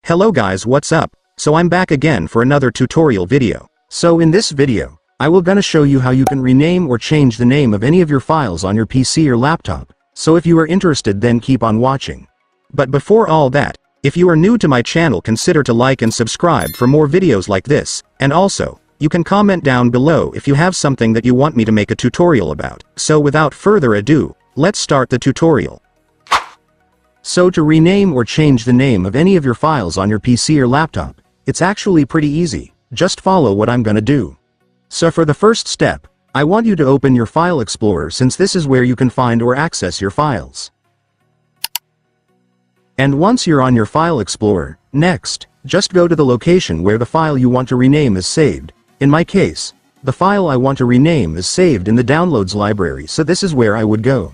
Hello guys, what's up? So I'm back again for another tutorial video. So in this video, I will gonna show you how you can rename or change the name of any of your files on your PC or laptop. So if you are interested, then keep on watching. But before all that, if you are new to my channel, consider to like and subscribe for more videos like this, and also, you can comment down below if you have something that you want me to make a tutorial about. So without further ado, let's start the tutorial. So to rename or change the name of any of your files on your PC or laptop, it's actually pretty easy. Just follow what I'm gonna do. So for the first step, I want you to open your File Explorer, since this is where you can find or access your files. And once you're on your File Explorer, next, just go to the location where the file you want to rename is saved. In my case, the file I want to rename is saved in the Downloads library, so this is where I would go.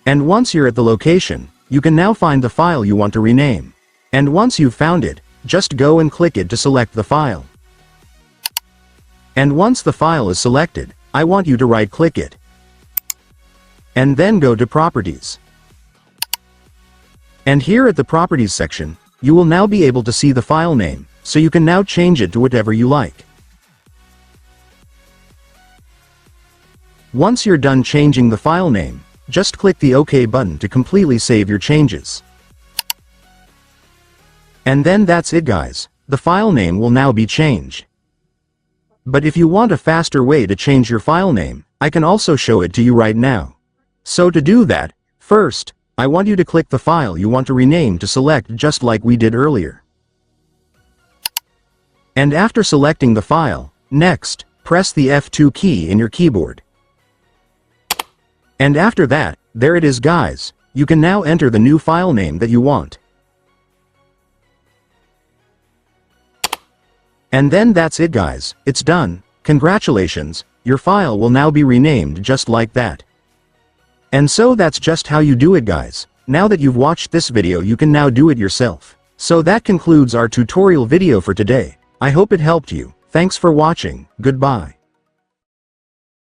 And once you're at the location, you can now find the file you want to rename. And once you've found it, just go and click it to select the file. And once the file is selected, I want you to right-click it. And then go to Properties. And here at the Properties section, you will now be able to see the file name, so you can now change it to whatever you like. Once you're done changing the file name, just click the OK button to completely save your changes. And then that's it guys, the file name will now be changed. But if you want a faster way to change your file name, I can also show it to you right now. So to do that, first, I want you to click the file you want to rename to select, just like we did earlier. And after selecting the file, next, press the F2 key in your keyboard. And after that, there it is guys, you can now enter the new file name that you want. And then that's it guys, it's done. Congratulations, your file will now be renamed just like that. And so that's just how you do it guys. Now that you've watched this video, you can now do it yourself. So that concludes our tutorial video for today. I hope it helped you. Thanks for watching, goodbye.